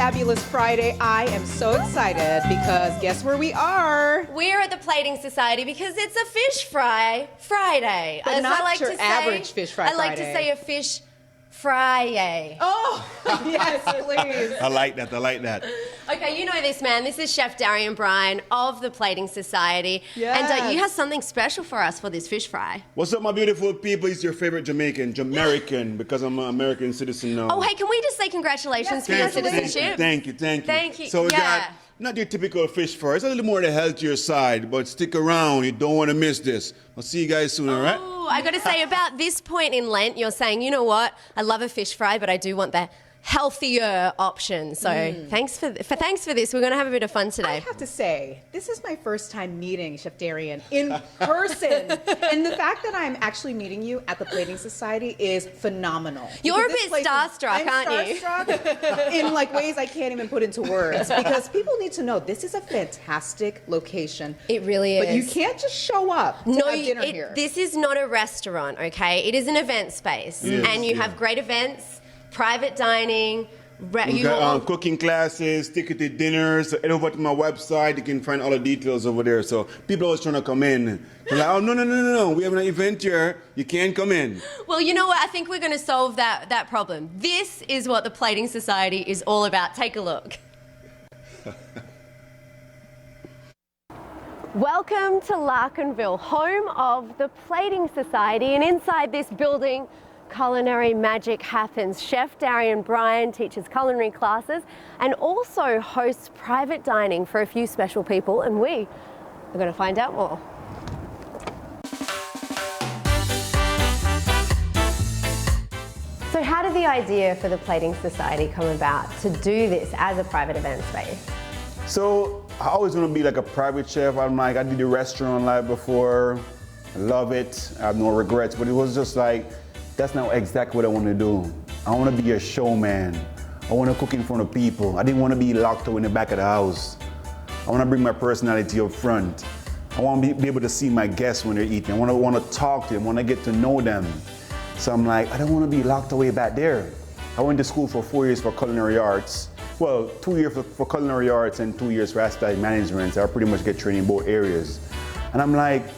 fabulous Friday. I am so excited because guess where we are? We're at the Plating Society because it's a fish fry Friday. But As not I like your to say, average fish fry I like to Friday. say a fish fry. Oh, yes, please. I like that. I like that. Okay, you know this, man. This is Chef Darian Bryan of the Plating Society. Yes. And you have something special for us for this fish fry. What's up, my beautiful people? It's your favorite Jamaican, because I'm an American citizen now. Oh, hey, can we just say congratulations for your citizenship? Thank you. Thank you. So we Yeah. got not your typical fish fry. It's a little more on the healthier side, but stick around. You don't want to miss this. I'll see you guys soon, all right? Oh, I got to say, about this point in Lent, you're saying, you know what? I love a fish fry, but I do want the healthier option. So thanks for this. We're going to have a bit of fun I today. have to say, this is my first time meeting Chef Darian in person. And the fact that I'm actually meeting you at the Plating Society is phenomenal. You're Because a this bit place is- starstruck, aren't you? I'm starstruck in like ways I can't even put into words because people need to know this is a fantastic location. It really is. But you can't just show up to have dinner here. This is not a restaurant, okay? It is an event space. Yes, and you yeah. have great events, private dining. We got cooking classes, ticketed dinners. Head over to my website. You can find all the details over there. So people always trying to come in. They're like, oh, no. We have an event here. You can't come in. Well, you know what? I think we're going to solve that problem. This is what the Plating Society is all about. Take a look. Welcome to Larkinville, home of the Plating Society, and inside this building, culinary magic happens. Chef Darian Bryan teaches culinary classes and also hosts private dining for a few special people, and we are going to find out more. So how did the idea for the Plating Society come about to do this as a private event space? So I always want to be like a private chef. I'm like, I did the restaurant life before. I love it. I have no regrets, but it was just like, that's not exactly what I want to do. I want to be a showman. I want to cook in front of people. I didn't want to be locked away in the back of the house. I want to bring my personality up front. I want to be able to see my guests when they're eating. I want to talk to them. I want to get to know them. So I'm like, I don't want to be locked away back there. I went to school for 4 years for culinary arts. Well, 2 years for culinary arts and 2 years for hospitality management. So I pretty much get trained in both areas. And I'm like,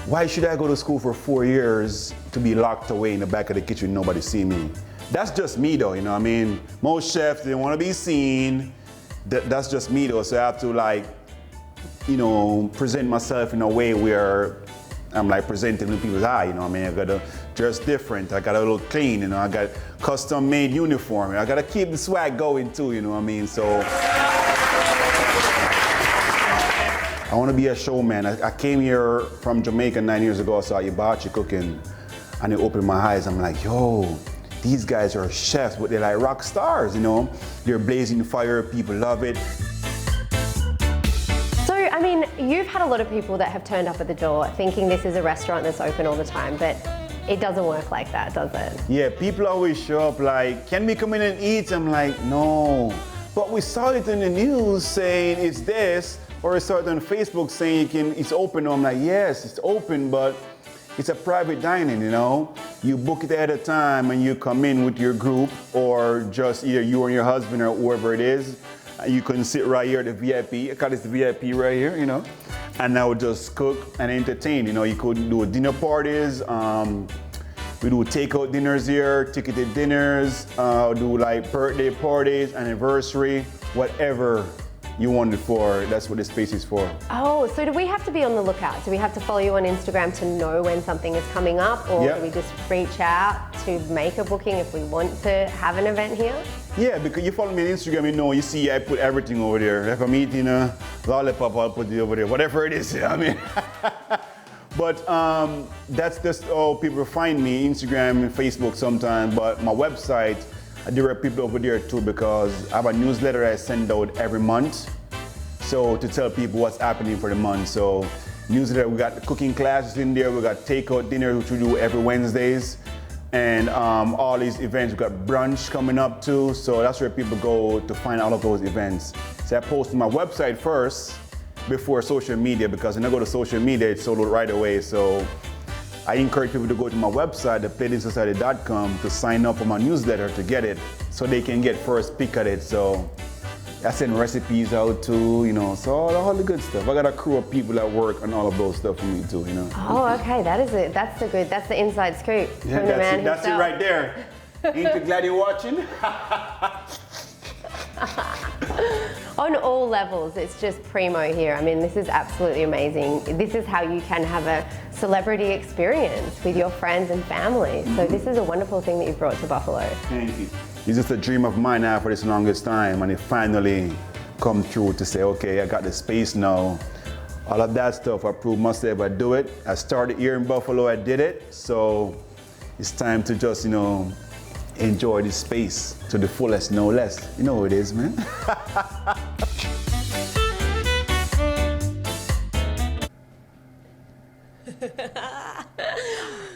why should I go to school for 4 years to be locked away in the back of the kitchen, nobody see me? That's just me though, you know what I mean? Most chefs, they want to be seen. That's just me though, so I have to like, you know, present myself in a way where I'm like presenting in people's eye, you know what I mean? I gotta dress different, I gotta look clean, you know, I got custom made uniform, I gotta keep the swag going too, you know what I mean? So, I want to be a showman. I came here from Jamaica 9 years ago. I saw hibachi cooking, and it opened my eyes. I'm like, yo, these guys are chefs, but they're like rock stars, you know? They're blazing fire, people love it. So, I mean, you've had a lot of people that have turned up at the door thinking this is a restaurant that's open all the time, but it doesn't work like that, does it? Yeah, people always show up like, can we come in and eat? I'm like, no. But we saw it in the news saying it's this, or I saw it on Facebook saying it's open. I'm like, yes, it's open, but it's a private dining, you know? You book it at a time and you come in with your group, or just either you and your husband or whoever it is. You can sit right here at the VIP, I call this the VIP right here, you know? And I would just cook and entertain, you know? You could do dinner parties, we do takeout dinners here, ticketed dinners, do like birthday parties, anniversary, whatever you want it for, that's what this space is for. Oh, so do we have to be on the lookout? Do we have to follow you on Instagram to know when something is coming up? Or do we just reach out to make a booking if we want to have an event here? Yeah, because you follow me on Instagram, you know, you see I put everything over there. If I'm eating a lollipop, I'll put it over there, whatever it is, you know what I mean? But that's just how people find me, Instagram and Facebook sometimes, but my website, I direct people over there too because I have a newsletter I send out every month. So to tell people what's happening for the month. So newsletter, we got the cooking classes in there, we got takeout dinner, which we do every Wednesdays. And all these events, we got brunch coming up too. So that's where people go to find all of those events. So I post on my website first before social media, because when I go to social media, it's sold out right away. So I encourage people to go to my website, theplatingsociety.com, to sign up for my newsletter to get it, so they can get first pick at it. So I send recipes out too, you know, so all the good stuff. I got a crew of people that work on all of those stuff for me too, you know. Oh, okay, that is it. That's the inside scoop from the man That's it himself. right there. Ain't you glad you're watching? On all levels, it's just primo here. I mean, this is absolutely amazing. This is how you can have a celebrity experience with your friends and family. So this is a wonderful thing that you've brought to Buffalo. Thank you. It's just a dream of mine now for this longest time, and it finally come true to say, okay, I got the space now. All of that stuff, I proved myself I do it. I started here in Buffalo, I did it. So it's time to just, you know, enjoy this space to the fullest, no less. You know what it is, man.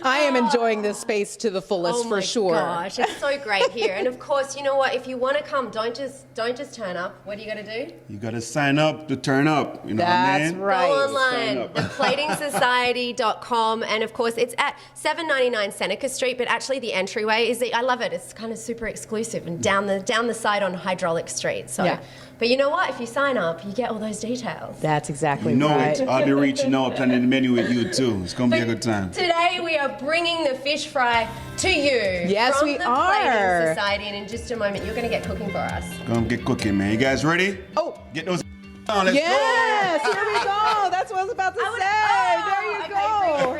I am enjoying this space to the fullest for sure. Oh my gosh, it's so great here. And of course, you know what? If you want to come, don't just turn up. What do you got to do? You got to sign up to turn up. You know That's what I mean? right. Go online, theplatingsociety.com, and of course, it's at 799 Seneca Street. But actually, the entryway is I love it. It's kind of super exclusive and down the side on Hydraulic Street. So. Yeah. But you know what? If you sign up, you get all those details. That's exactly You know right. it. I'll be reaching out, planning the menu with you too. It's going to be a good time. Today we are bringing the fish fry to you. Yes, from we the are. Plating Society, and in just a moment you're going to get cooking for us. Gonna get cooking, man. You guys ready? Oh. Get those on. Let's Yes, go. here we go. That's what I was about to say. There you go.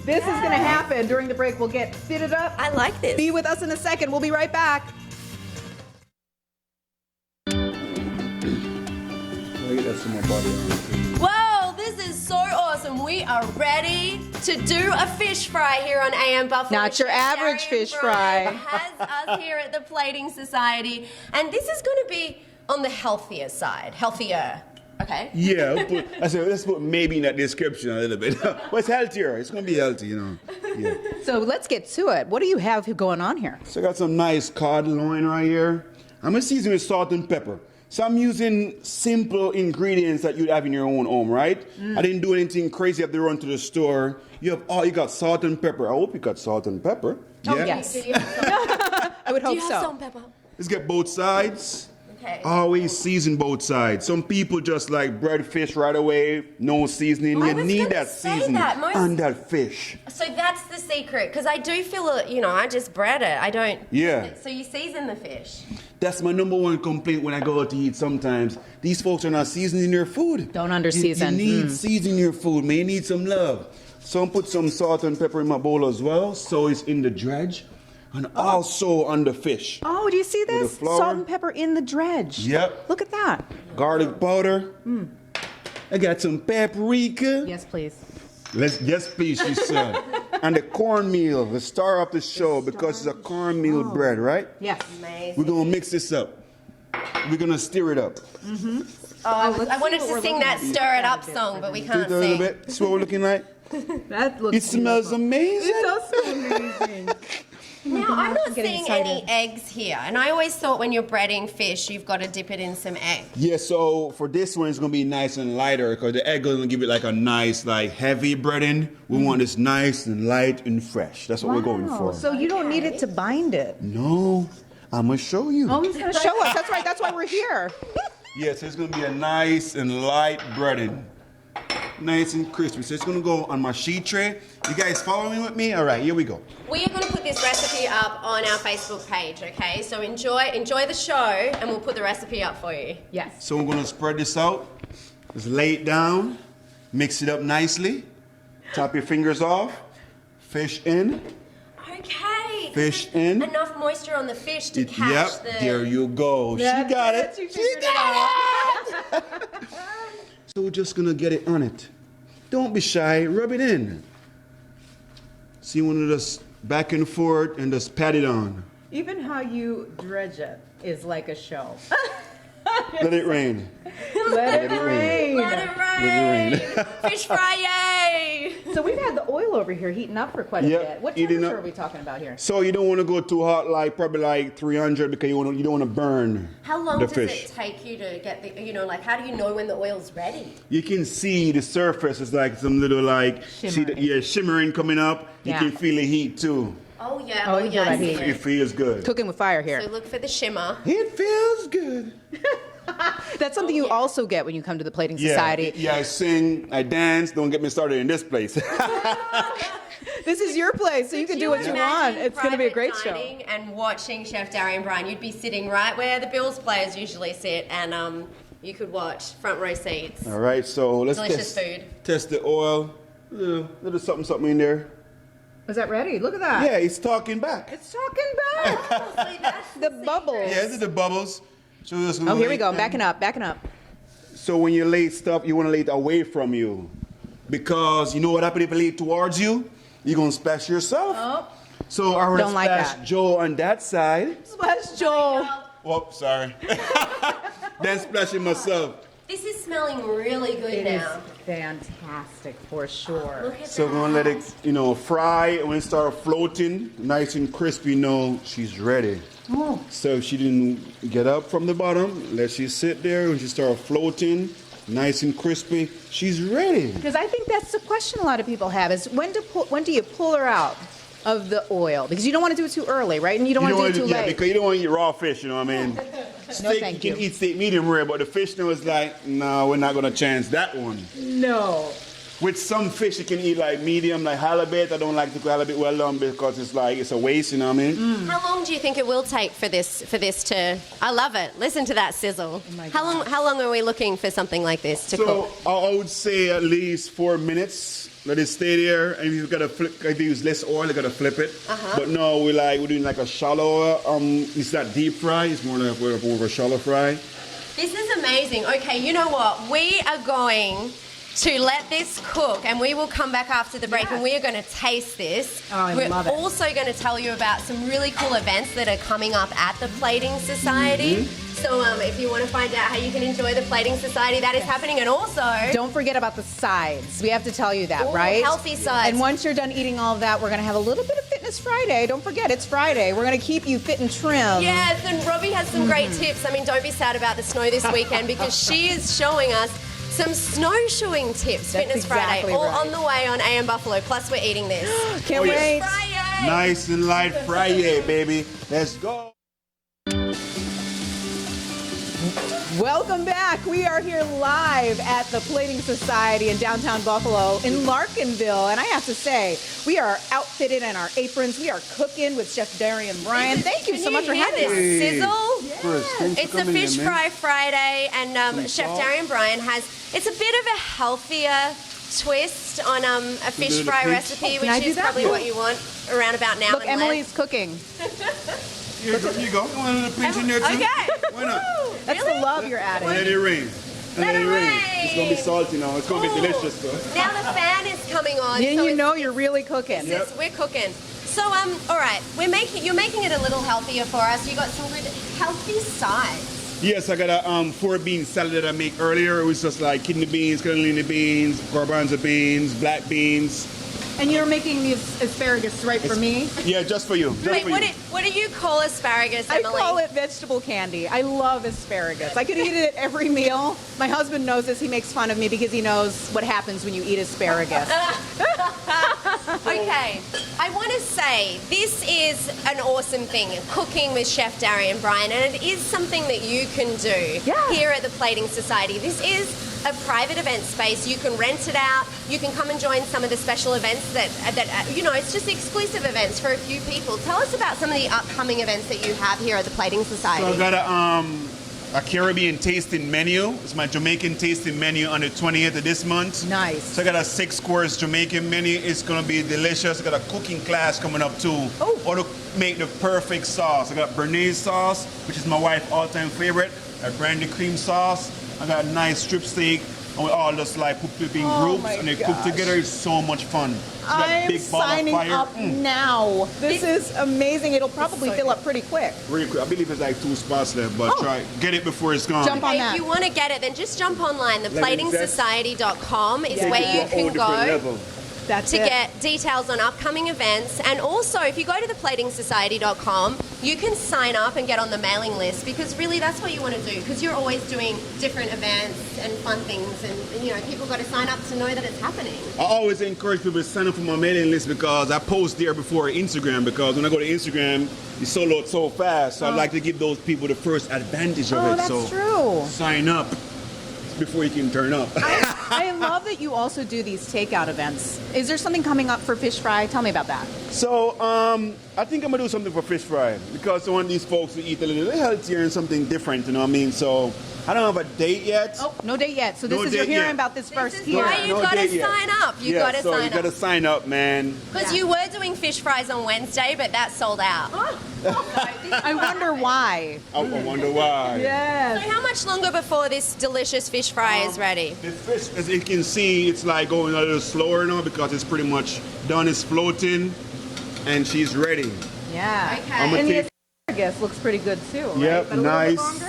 This is going to happen during the break. We'll get fitted up. I like this. Be with us in a second. We'll be right back. Whoa, this is so awesome. We are ready to do a fish fry here on AM Buffalo. Not your Chef average Darian fish Bryan fry. has us here at the Plating Society. And this is going to be on the healthier side. Healthier. Okay. Yeah, I said let's put maybe in that description a little bit. But it's healthier. It's gonna be healthy, you know. Yeah. So let's get to it. What do you have going on here? So I got some nice cod loin right here. I'm gonna season with salt and pepper. So I'm using simple ingredients that you'd have in your own home, right? I didn't do anything crazy. You have to run to the store. You got salt and pepper. I hope you got salt and pepper. Oh, Yeah? yes. Do you have some, I would do hope you have so. salt and pepper? Let's get both sides. Okay. Always season both sides. Some people just like bread fish right away, no seasoning. I You was need gonna that say seasoning that. Most- on that fish. So that's the secret, because I do feel it, you know, I just bread it. I don't. Yeah. So you season the fish. That's my number one complaint when I go out to eat sometimes. These folks are not seasoning their food. Don't under-season. You need season your food, man. You need some love. So I put some salt and pepper in my bowl as well, so it's in the dredge. And also on the fish. Oh, do you see With the this? flour. Salt and pepper in the dredge. Yep. Look at that. Garlic powder. I got some paprika. Yes, please. Yes, please, she said. And the cornmeal, the star of the show, because it's a cornmeal bread, right? Yes. Amazing. We're gonna mix this up. We're gonna stir it up. Oh, I wanted to sing that Stir It Up song, but we Stir can't it a little sing. bit. That's what we're looking like. That looks It smells amazing. It does smell amazing. Now, I'm not getting seeing any eggs here, and I always thought when you're breading fish, you've got to dip it in some egg. Yeah, so for this one, it's gonna be nice and lighter because the egg is gonna give it like a nice, like heavy breading. We want this nice and light and fresh. That's what we're going for. So you don't need it to bind it. No, I'm gonna show you. Oh, he's going to show us. That's right. That's why we're here. Yes, it's gonna be a nice and light breading. Nice and crispy. So it's gonna go on my sheet tray. You guys following with me? All right, here we go. We are going to put this recipe up on our Facebook page, okay? So enjoy the show, and we'll put the recipe up for you. Yes. So we're gonna spread this out. Just lay it down. Mix it up nicely. Top your fingers off. Fish in. Okay. Fish in. Enough moisture on the fish to catch Yep, the... there you go. She got it. She She figured it got it. So we're just gonna get it on it. Don't be shy. Rub it in. So you want to just back and forth and just pat it on. Even how you dredge it is like a show. Let it rain. Let it rain. Let it rain. Fish fry, yay! So we've had the oil over here heating up for quite a Yep, bit. What heating temperature up. are we talking about here? So you don't want to go too hot, like probably like 300, because you don't want to burn How long the does fish. it take you to get the, like how do you know when the oil's ready? You can see the surface is like some little like shimmering coming up. You Yeah. can feel the heat too. Oh yeah, Oh, you feel that I see heat. It it. feels good. Cooking with fire here. So look for the shimmer. It feels good. That's something you also get when you come to the Plating Society. Yeah, I sing, I dance. Don't get me started in this place. This is your place, so you can do what you want. It's going to be a great show. And watching Chef Darian Bryan, you'd be sitting right where the Bills players usually sit, and you could watch front row seats. All right, so let's Delicious food. test the oil. Little something in there. Is that ready? Look at that. Yeah, it's talking back. It's talking back. The bubbles. Yeah, these are the bubbles. So Oh, here we go. Backing up. So when you lay stuff, you want to lay it away from you. Because you know what happens if you lay it towards you? You're going to splash yourself. Oh. So I want to Don't like splash that. Joe on that side. Splash Joel. Oh, sorry. Then splashing myself. This is smelling really good It is now. fantastic for sure. Look at So we're going to let it, fry. And when it starts floating, nice and crispy, she's ready. Oh. So if she didn't get up from the bottom, let she sit there. When she starts floating, nice and crispy, she's ready. Because I think that's the question a lot of people have is when do you pull her out of the oil? Because you don't want to do it too early, right? And you don't want to do it too Yeah, late. because you don't want to eat raw fish, you know what I mean? Steak, thank you can you. eat steak medium rare, but the fish now is like, no, we're not going to chance that one. No. With some fish, you can eat like medium, like halibut. I don't like to cook halibut well done because it's a waste, you know what I mean? How long do you think it will take for this to? I love it. Listen to that sizzle. my How long are we looking for something like this to So cook? I would say at least 4 minutes. Let it stay there, and you've got to flip. If you use less oil, you got to flip it. But no, we're doing like a shallow. It's not deep fry. It's more like more of a shallow fry. This is amazing. Okay, you know what? We are going to let this cook, and we will come back after the break, and we are going to taste this. Oh, I We're love it. also going to tell you about some really cool events that are coming up at the Plating Society. So if you want to find out how you can enjoy the Plating Society, that is happening. And also, Don't forget about the sides. We have to tell you that, Ooh, right? healthy sides. And once you're done eating all of that, we're going to have a little bit of Fitness Friday. Don't forget, it's Friday. We're going to keep you fit and trim. yes, and Robbie has some great tips. I mean, don't be sad about the snow this weekend because she is showing us some snowshoeing tips, That's Fitness Friday, exactly all right. on the way on AM Buffalo. Plus, we're eating this. Can't Oh, yes. wait. Friday! Nice and light Friday, baby. Let's go. Welcome back. We are here live at the Plating Society in downtown Buffalo in Larkinville. And I have to say, we are outfitted in our aprons. We are cooking with Chef Darian Bryan. Thank you Can so much for hear having us. this sizzle? Chris, thanks for It's a coming Fish in, man. Fry Friday, and Chef salt. Darian Bryan it's a bit of a healthier twist on a fish bit of fry peach. recipe, Can I which do is that? probably what you want around about now. Look, and Emily's cooking. Here you go. You want a little pinch in there too? Okay. Why not? That's the love you're adding. Let it rain. Let it rain. It's gonna be salty now. It's gonna be Ooh. delicious though. Now the fan is coming on. Then so you it's- know you're really cooking. we're cooking. So all right, you're making it a little healthier for us. You got some good healthy sides. Yes, I got a 4-bean salad that I made earlier. It was just like kidney beans, cannellini beans, garbanzo beans, black beans. And you're making these asparagus right for me? Yeah, just for you. Just Wait, for what you. do you call asparagus, I Emily? call it vegetable candy. I love asparagus. I could eat it at every meal. My husband knows this. He makes fun of me because he knows what happens when you eat asparagus. Okay, I want to say this is an awesome thing, cooking with Chef Darian Bryan, and it is something that you can do Yeah. here at the Plating Society. This is a private event space. You can rent it out. You can come and join some of the special events that it's just exclusive events for a few people. Tell us about some of the upcoming events that you have here at the Plating Society. So I got a Caribbean tasting menu. It's my Jamaican tasting menu on the 20th of this month. Nice. So I got a 6-course Jamaican menu. It's gonna be delicious. I got a cooking class coming up too. Oh. How to make the perfect sauce. I got Bernaise sauce, which is my wife's all-time favorite. A brandy cream sauce. I got a nice strip steak. And we all just like put it in Oh groups my and they cook gosh. together. It's so much fun. So got I'm big ball of signing fire. up now. This is amazing. It'll probably fill up pretty quick. Really quick. I believe there's like 2 spots left, but Oh. try get it before it's gone. Jump on If that. you want to get it, then just jump online. Let me- ThePlatingSociety.com is Yeah. where Take you it to a whole can different go. level. That's to it. get details on upcoming events. And also, if you go to theplatingsociety.com, you can sign up and get on the mailing list, because really that's what you want to do, because you're always doing different events and fun things, and you know, people got to sign up to know that it's happening. I always encourage people to sign up for my mailing list because I post there before Instagram, because when I go to Instagram, you sold out so fast. So I like to give those people the first advantage of Oh, it. that's So true. sign up before you can turn up. I love that you also do these takeout events. Is there something coming up for fish fry? Tell me about that. So I think I'm gonna do something for fish fry because I want these folks to eat a little healthier and something different, you know what I mean? So I don't have a date yet. Oh, no date yet. So No you're date hearing yet. about this first This is here. why you No got to date yet. sign up. You Yeah, got to so sign you gotta up. sign up, man. Because you were doing fish fries on Wednesday, but that sold out. I wonder why. I wonder why. So Yes. how much longer before this delicious fish fry is ready? The fish, as you can see, it's like going a little slower now because it's pretty much done. It's floating, and she's ready. Yeah. Okay. I'm And gonna the take. asparagus looks pretty good too, right? Yep, But a little bit nice. longer?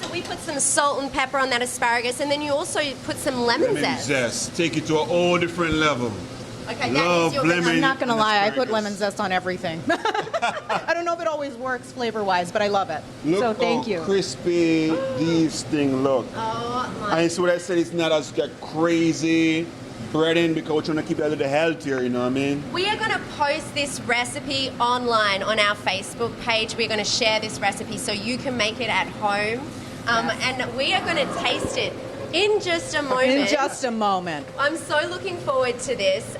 So we put some salt and pepper on that asparagus, and then you also put some lemon Lemon zest. zest. Take it to a whole different level. Okay, Love that is your lemon. I'm not gonna and lie, I put asparagus. lemon zest on everything. I don't know if it always works flavor-wise, but I love it. Look So thank how you. crispy these things look. Oh my. And so what I said, it's not as like crazy breading because we're trying to keep it a little healthier, you know what I mean? We are going to post this recipe online on our Facebook page. We're going to share this recipe so you can make it at home. And we are going to taste it in just a moment. In just a moment. I'm so looking forward to this.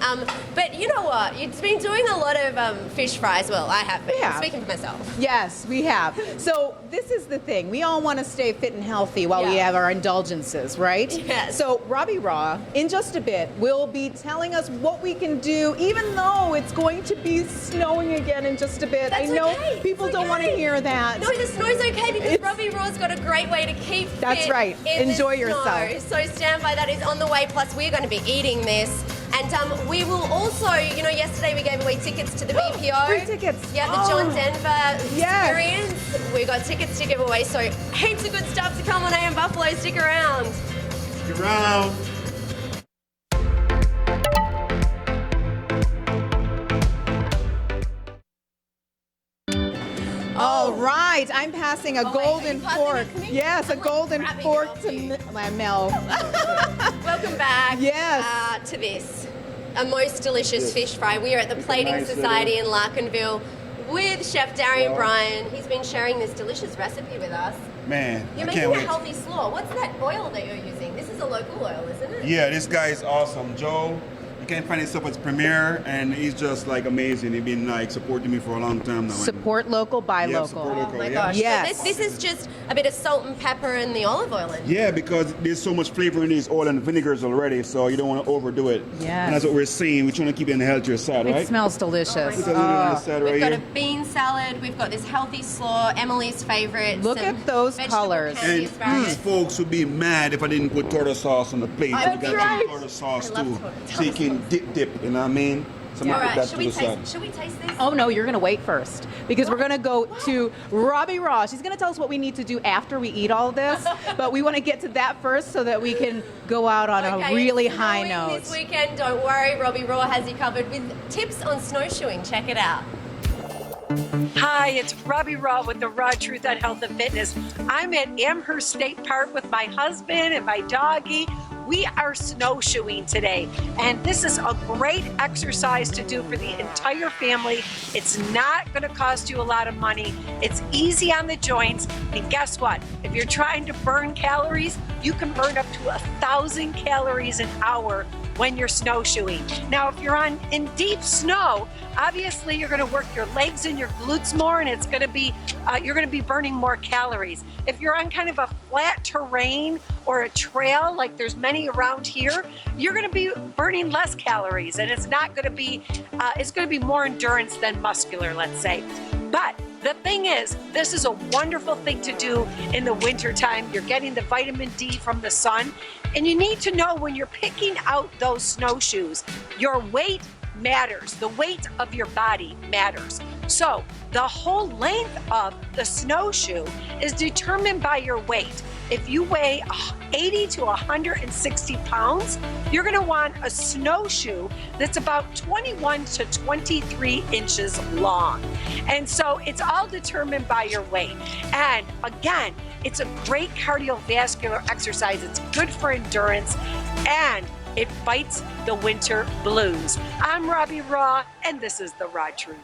But you know what? It's been doing a lot of fish fries. Well, I have been. We have. I'm speaking for myself. Yes, we have. So this is the thing. We all want to stay fit and healthy while we Yeah. have our indulgences, right? Yes. So Robbie Raw, in just a bit, will be telling us what we can do, even though it's going to be snowing again in just a bit. That's I know okay. people It's don't want to okay. hear that. No, the snow's okay because It's- Robbie Raw's got a great way to keep That's fit right. in the Enjoy snow. yourself. So stand by, that is on the way. Plus, we're going to be eating this. And we will also, you know, yesterday we gave away tickets to the BPO. Free tickets. Yeah, the Oh. John Denver Yes. experience. We got tickets to give away, so heaps of good stuff to come on AM Buffalo. Stick around. Stick around. All right, I'm passing a Oh, wait, golden are you passing fork. it to me? Yes, a I'm like golden grabbing it fork off to you. my Mel. Welcome back. Yes. To this, a most delicious Yes. fish fry. We are at the Plating nice Society in Larkinville with Chef Darian Yeah. Bryan. He's been sharing this delicious recipe with us. Man, You're I making can't a wait. healthy slaw. What's that oil that you're using? This is a local oil, isn't it? Yeah, this guy is awesome. Joe, you can't find himself at Premiere, and he's just like amazing. He's been like supporting me for a long time now. Support local, buy Yeah, local. support Oh local. my yeah. gosh. Yes. So this is just a bit of salt and pepper and the olive oil in it. Yeah, because there's so much flavor in these oil and vinegars already, so you don't want to overdo it. Yes. And that's what we're saying. We're trying to keep it on the healthier side, right? It smells delicious. Put a little on the side right We've got here. a bean salad. We've got this healthy slaw, Emily's favorite. Look some at those vegetable colors. candy And asparagus. these folks would be mad if I didn't put tartar sauce on the plate. Oh, So we that's got right. some tartar sauce I love too, tartar so you can dip. You know what I mean? So I'm All gonna right, put that should to we the side. taste? Should we taste this? Oh no, you're gonna wait first because we're gonna go to Robbie Raw. She's gonna tell us what we need to do after we eat all this, but we want to get to that first so that we can go out on Okay, a really it's high snowing note. This weekend, don't worry, Robbie Raw has you covered with tips on snowshoeing. Check it out. Hi, it's Robbie Raw with the Raw Truth on Health and Fitness. I'm at Amherst State Park with my husband and my doggie. We are snowshoeing today, and this is a great exercise to do for the entire family. It's not going to cost you a lot of money. It's easy on the joints, and guess what? If you're trying to burn calories, you can burn up to 1,000 calories an hour when you're snowshoeing. Now, if you're in deep snow, obviously you're going to work your legs and your glutes more, and it's going to be you're going to be burning more calories. If you're on kind of a flat terrain or a trail, like there's many around here, you're going to be burning less calories, and it's not going to be it's going to be more endurance than muscular, let's say. But the thing is, this is a wonderful thing to do in the wintertime. You're getting the vitamin D from the sun. And you need to know when you're picking out those snowshoes, your weight matters. The weight of your body matters. So the whole length of the snowshoe is determined by your weight. If you weigh 80 to 160 pounds, you're gonna want a snowshoe that's about 21 to 23 inches long. And so it's all determined by your weight. And again, it's a great cardiovascular exercise. It's good for endurance and it fights the winter blues. I'm Robbie Raw and this is The Raw Truth.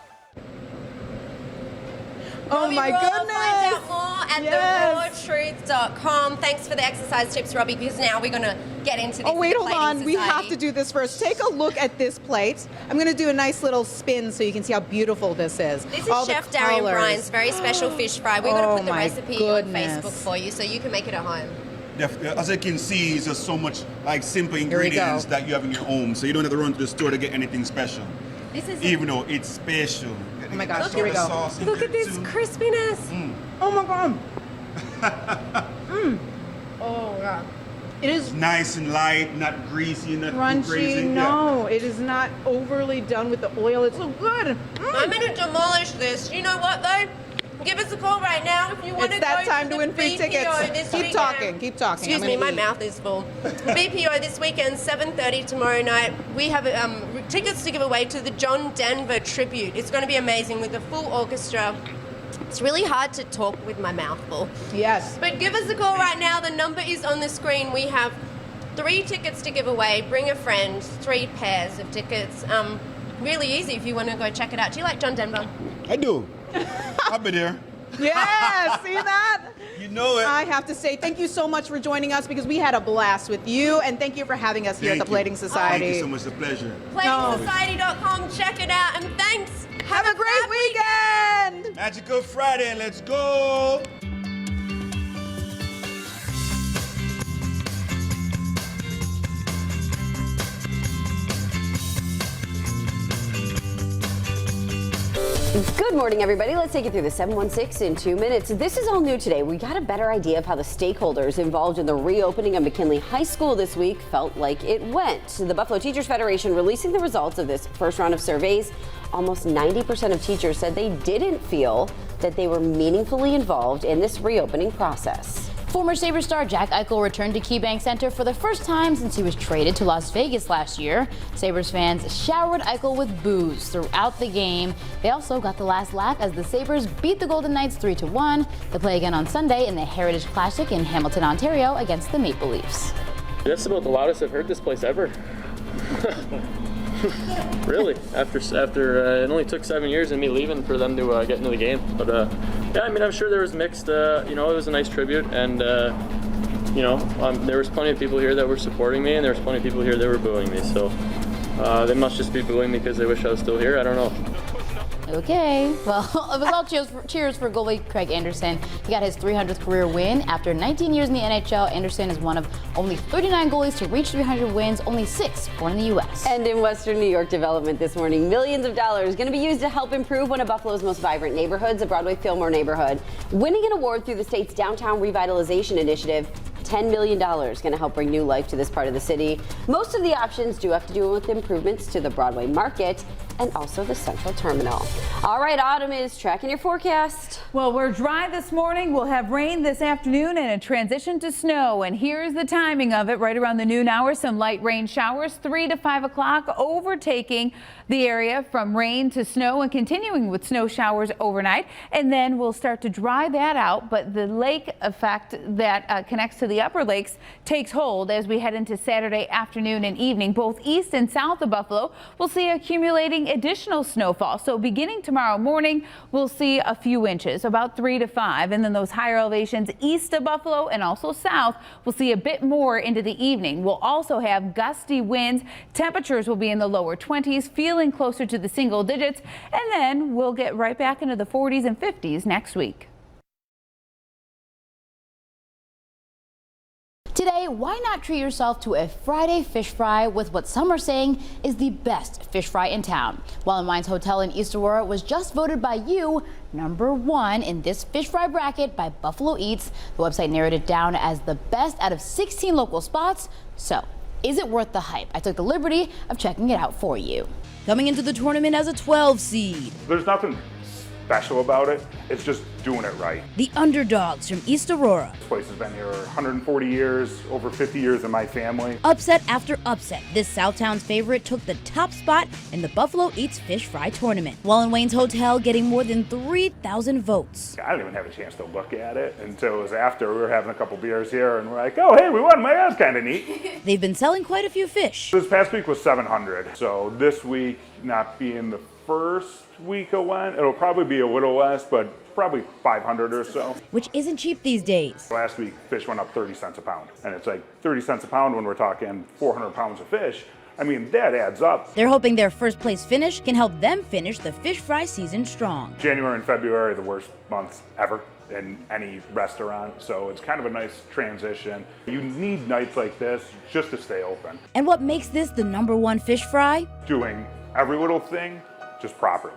Oh Robbie my Raw, goodness. Find out more at Yes. therawtruth.com. Thanks for the exercise tips, Robbie, because now we're going to get into this. Oh, wait, hold Plating on. We have Society. to do this first. Take a look at this plate. I'm going to do a nice little spin so you can see how beautiful this is. This All is the Chef Darian colors. Bryan's very special fish fry. We're going to Oh put the my recipe goodness. on Facebook for you so you can make it at home. As you can see, it's just so much like simple we go. ingredients that you have in your home, so you don't have to run to the store to get anything special. This is Even though it's special. Oh my gosh, Throw here we the go. sauce in Look there at this too. crispiness. Oh my God. Oh, yeah. It is Nice and light, not greasy, not too crunchy. crazy. No, it is not overly done with the oil. It's so good. I'm going to demolish this. You know what, though? Give us a call right now if you want It's to that go time to the win free BPO tickets. this Keep weekend. talking. Keep talking. Excuse I'm me, gonna my eat. mouth is full. BPO this weekend, 7:30 tomorrow night. We have tickets to give away to the John Denver tribute. It's going to be amazing with the full orchestra. It's really hard to talk with my mouth full. Yes. But give us a call right now. The number is on the screen. We have 3 tickets to give away. Bring a friend. 3 pairs of tickets. Really easy if you want to go check it out. Do you like John Denver? I do. I'll be there. Yes. See that? You know it. I have to say thank you so much for joining us because we had a blast with you, and thank you for having us here at the Thank you. Plating Society. Thank you so much. It's a pleasure. PlatingSociety.com. Check it out. And thanks. Have a great weekend. Magical Friday. Let's go. Good morning, everybody. Let's take you through the 716 in 2 minutes. This is all new today. We got a better idea of how the stakeholders involved in the reopening of McKinley High School this week felt like it went. The Buffalo Teachers Federation releasing the results of this first round of surveys. Almost 90% of teachers said they didn't feel that they were meaningfully involved in this reopening process. Former Sabres star Jack Eichel returned to KeyBank Center for the first time since he was traded to Las Vegas last year. Sabres fans showered Eichel with boos throughout the game. They also got the last laugh as the Sabres beat the Golden Knights 3-1. They play again on Sunday in the Heritage Classic in Hamilton, Ontario against the Maple Leafs. That's about the loudest I've heard this place ever. Really, after it only took 7 years and me leaving for them to get into the game. But yeah, I mean, I'm sure there was mixed. It was a nice tribute, and there was plenty of people here that were supporting me, and there was plenty of people here that were booing me. So they must just be booing me because they wish I was still here. I don't know. Okay, well, it was all cheers for goalie Craig Anderson. He got his 300th career win. After 19 years in the NHL, Anderson is one of only 39 goalies to reach 300 wins, only 6 born in the U.S. And in Western New York development this morning, millions of dollars going to be used to help improve one of Buffalo's most vibrant neighborhoods, a Broadway Fillmore neighborhood. Winning an award through the state's Downtown Revitalization Initiative, $10 million going to help bring new life to this part of the city. Most of the options do have to do with improvements to the Broadway Market and also the Central Terminal. All right, Autumn is tracking your forecast. Well, we're dry this morning. We'll have rain this afternoon and a transition to snow. And here's the timing of it right around the noon hour. Some light rain showers 3 to 5 o'clock, overtaking the area from rain to snow and continuing with snow showers overnight. And then we'll start to dry that out. But the lake effect that connects to the upper lakes takes hold as we head into Saturday afternoon and evening. Both east and south of Buffalo will see accumulating additional snowfall. So beginning tomorrow morning, we'll see a few inches, about 3 to 5. And then those higher elevations east of Buffalo and also south, we'll see a bit more into the evening. We'll also have gusty winds. Temperatures will be in the lower 20s, feeling closer to the single digits. And then we'll get right back into the 40s and 50s next week. Today, why not treat yourself to a Friday fish fry with what some are saying is the best fish fry in town? While in Wines Hotel in East Aurora was just voted by you #1 in this fish fry bracket by Buffalo Eats. The website narrowed it down as the best out of 16 local spots. So, is it worth the hype? I took the liberty of checking it out for you. Coming into the tournament as a 12 seed. There's nothing special about it. It's just doing it right. The underdogs from East Aurora. This place has been here 140 years, over 50 years in my family. Upset after upset, this Southtown's favorite took the top spot in the Buffalo Eats Fish Fry tournament, while in Wayne's Hotel getting more than 3,000 votes. I didn't even have a chance to look at it until it was after. We were having a couple beers here and we're like, oh, hey, we won. That's kind of neat. They've been selling quite a few fish. This past week was 700. So this week, not being the first week I went, it'll probably be a little less, but probably 500 or so. Which isn't cheap these days. Last week, fish went up 30 cents a pound. And it's like 30 cents a pound when we're talking 400 pounds of fish. I mean, that adds up. They're hoping their first place finish can help them finish the fish fry season strong. January and February are the worst months ever in any restaurant, so it's kind of a nice transition. You need nights like this just to stay open. And what makes this the #1 fish fry? Doing every little thing just properly.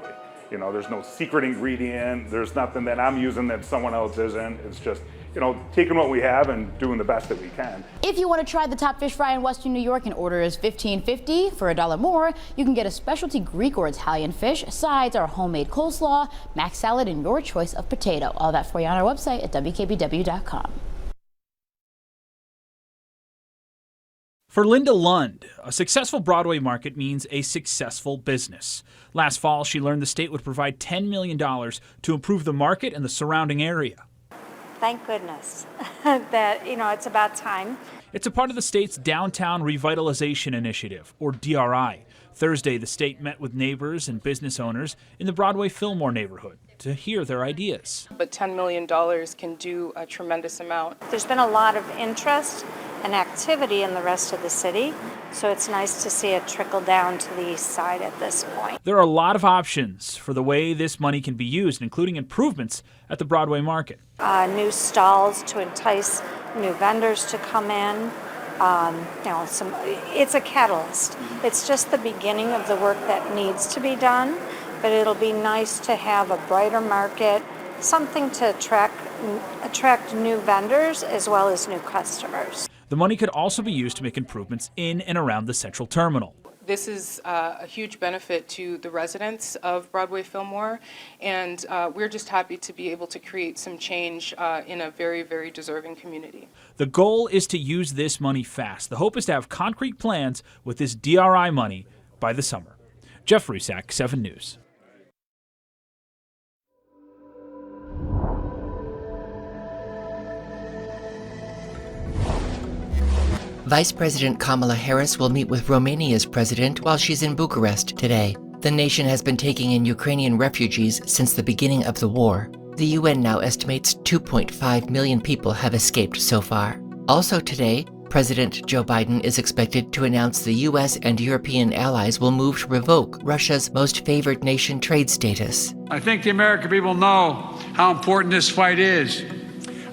You know, there's no secret ingredient, there's nothing that I'm using that someone else isn't. It's just, you know, taking what we have and doing the best that we can. If you want to try the top fish fry in Western New York and order is $15.50 for $1 more, you can get a specialty Greek or Italian fish. Sides are homemade coleslaw, mac salad, and your choice of potato. All that for you on our website at WKBW.com. For Linda Lund, a successful Broadway market means a successful business. Last fall, she learned the state would provide $10 million to improve the market and the surrounding area. Thank goodness that, it's about time. It's a part of the state's Downtown Revitalization Initiative, or DRI. Thursday, the state met with neighbors and business owners in the Broadway Fillmore neighborhood to hear their ideas. But $10 million can do a tremendous amount. There's been a lot of interest and activity in the rest of the city, so it's nice to see it trickle down to the east side at this point. There are a lot of options for the way this money can be used, including improvements at the Broadway market. New stalls to entice new vendors to come in. It's a catalyst. It's just the beginning of the work that needs to be done, but it'll be nice to have a brighter market, something to attract new vendors as well as new customers. The money could also be used to make improvements in and around the central terminal. This is a huge benefit to the residents of Broadway Fillmore, and we're just happy to be able to create some change in a very, very deserving community. The goal is to use this money fast. The hope is to have concrete plans with this DRI money by the summer. Jeff Rusak, 7 News. Vice President Kamala Harris will meet with Romania's president while she's in Bucharest today. The nation has been taking in Ukrainian refugees since the beginning of the war. The UN now estimates 2.5 million people have escaped so far. Also today, President Joe Biden is expected to announce the US and European allies will move to revoke Russia's most favored nation trade status. I think the American people know how important this fight is.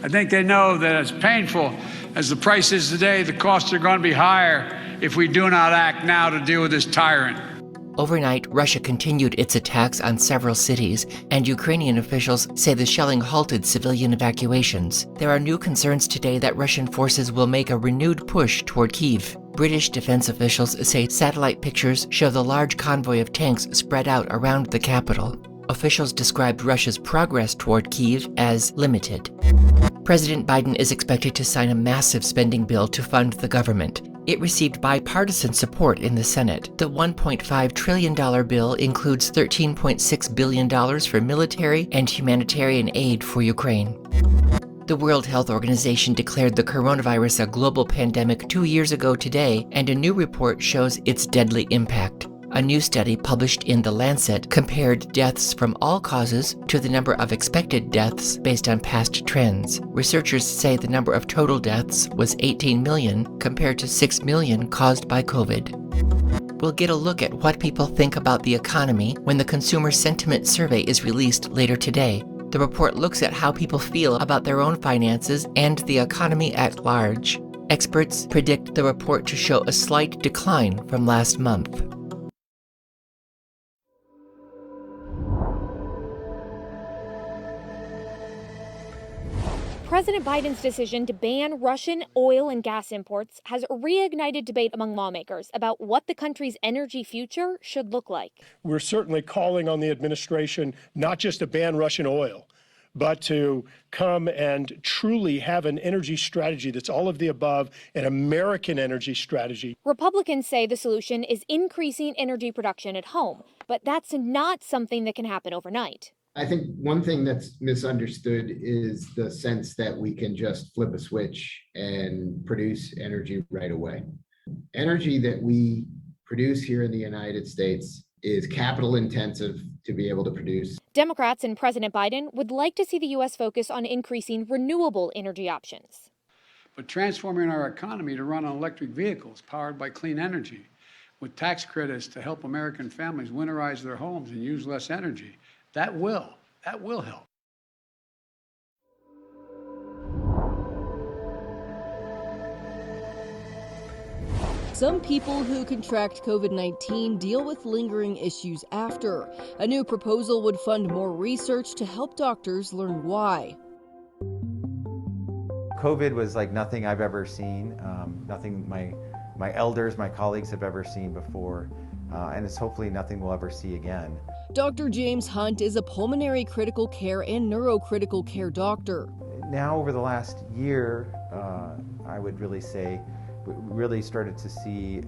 I think they know that it's painful. As the price is today, the costs are going to be higher if we do not act now to deal with this tyrant. Overnight, Russia continued its attacks on several cities, and Ukrainian officials say the shelling halted civilian evacuations. There are new concerns today that Russian forces will make a renewed push toward Kyiv. British defense officials say satellite pictures show the large convoy of tanks spread out around the capital. Officials described Russia's progress toward Kyiv as limited. President Biden is expected to sign a massive spending bill to fund the government. It received bipartisan support in the Senate. The $1.5 trillion bill includes $13.6 billion for military and humanitarian aid for Ukraine. The World Health Organization declared the coronavirus a global pandemic 2 years ago today, and a new report shows its deadly impact. A new study published in The Lancet compared deaths from all causes to the number of expected deaths based on past trends. Researchers say the number of total deaths was 18 million compared to 6 million caused by COVID. We'll get a look at what people think about the economy when the Consumer Sentiment Survey is released later today. The report looks at how people feel about their own finances and the economy at large. Experts predict the report to show a slight decline from last month. President Biden's decision to ban Russian oil and gas imports has reignited debate among lawmakers about what the country's energy future should look like. We're certainly calling on the administration not just to ban Russian oil, but to come and truly have an energy strategy that's all of the above, an American energy strategy. Republicans say the solution is increasing energy production at home, but that's not something that can happen overnight. I think one thing that's misunderstood is the sense that we can just flip a switch and produce energy right away. Energy that we produce here in the United States is capital intensive to be able to produce. Democrats and President Biden would like to see the U.S. focus on increasing renewable energy options. But transforming our economy to run on electric vehicles powered by clean energy, with tax credits to help American families winterize their homes and use less energy, that will help. Some people who contract COVID-19 deal with lingering issues after. A new proposal would fund more research to help doctors learn why. COVID was like nothing I've ever seen, nothing my elders, my colleagues have ever seen before, and it's hopefully nothing we'll ever see again. Dr. James Hunt is a pulmonary critical care and neurocritical care doctor. Now over the last year, I would really say, we really started to see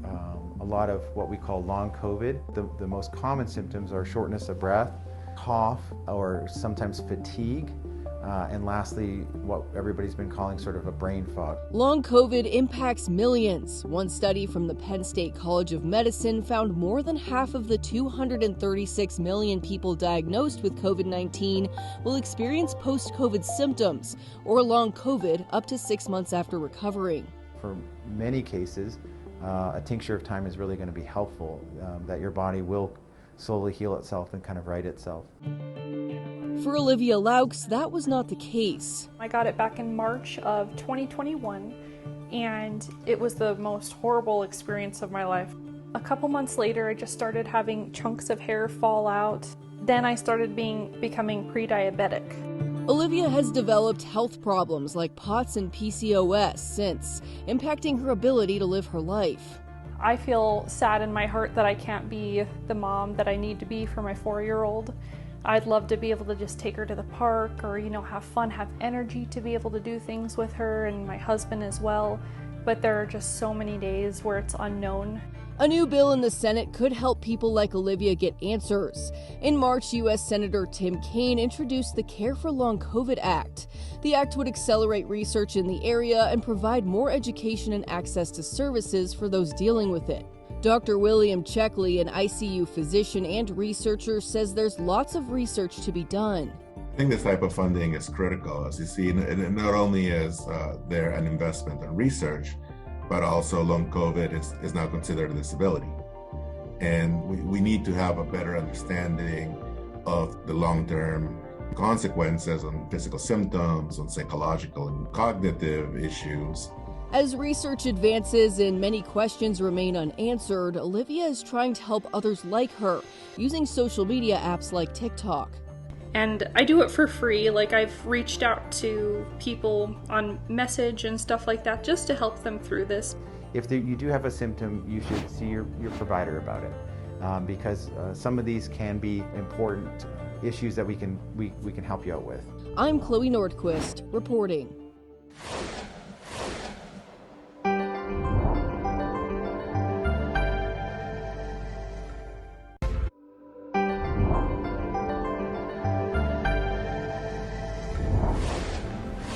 a lot of what we call long COVID. The most common symptoms are shortness of breath, cough, or sometimes fatigue, and lastly, what everybody's been calling sort of a brain fog. Long COVID impacts millions. One study from the Penn State College of Medicine found more than half of the 236 million people diagnosed with COVID-19 will experience post-COVID symptoms, or long COVID up to 6 months after recovering. For many cases, a tincture of time is really going to be helpful, that your body will slowly heal itself and kind of right itself. For Olivia Laux, that was not the case. I got it back in March of 2021, and it was the most horrible experience of my life. A couple months later, I just started having chunks of hair fall out. Then I started becoming pre-diabetic. Olivia has developed health problems like POTS and PCOS since, impacting her ability to live her life. I feel sad in my heart that I can't be the mom that I need to be for my 4-year-old. I'd love to be able to just take her to the park or, have fun, have energy to be able to do things with her and my husband as well. But there are just so many days where it's unknown. A new bill in the Senate could help people like Olivia get answers. In March, U.S. Senator Tim Kaine introduced the Care for Long COVID Act. The act would accelerate research in the area and provide more education and access to services for those dealing with it. Dr. William Checkley, an ICU physician and researcher, says there's lots of research to be done. I think this type of funding is critical, as you see, and not only is there an investment in research, but also long COVID is now considered a disability. And we need to have a better understanding of the long-term consequences on physical symptoms, on psychological and cognitive issues. As research advances and many questions remain unanswered, Olivia is trying to help others like her, using social media apps like TikTok. And I do it for free. I've reached out to people on Message and stuff like that just to help them through this. If you do have a symptom, you should see your provider about it, because some of these can be important issues that we can help you out with. I'm Chloe Nordquist, reporting.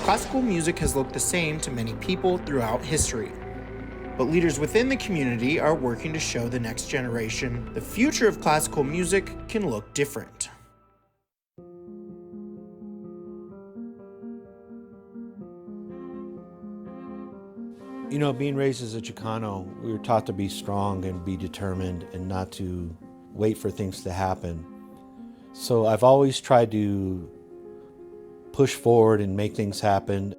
Classical music has looked the same to many people throughout history. But leaders within the community are working to show the next generation the future of classical music can look different. Being raised as a Chicano, we were taught to be strong and be determined and not to wait for things to happen. So I've always tried to push forward and make things happen.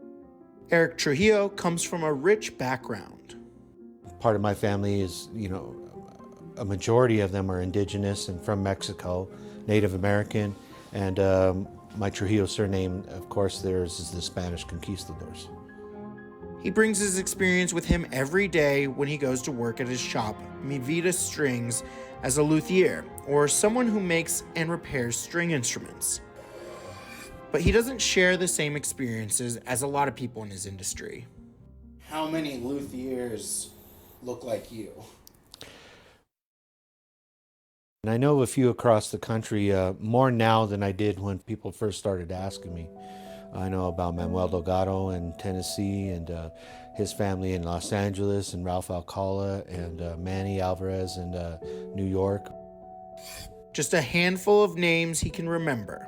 Eric Trujillo comes from a rich background. Part of my family is, a majority of them are indigenous and from Mexico, Native American, and My Trujillo surname, of course, theirs is the Spanish conquistadors. He brings his experience with him every day when he goes to work at his shop, Mi Vida Strings, as a luthier, or someone who makes and repairs string instruments. But he doesn't share the same experiences as a lot of people in his industry. How many luthiers look like you? And I know a few across the country, more now than I did when people first started asking me. I know about Manuel Delgado in Tennessee and his family in Los Angeles, and Ralph Alcala and Manny Alvarez in New York. Just a handful of names he can remember.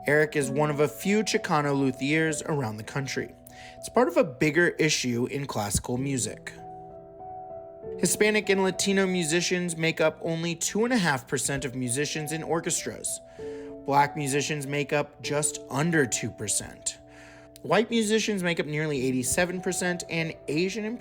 Eric is one of a few Chicano luthiers around the country. It's part of a bigger issue in classical music. Hispanic and Latino musicians make up only 2.5% of musicians in orchestras. Black musicians make up just under 2%. White musicians make up nearly 87%, and Asian and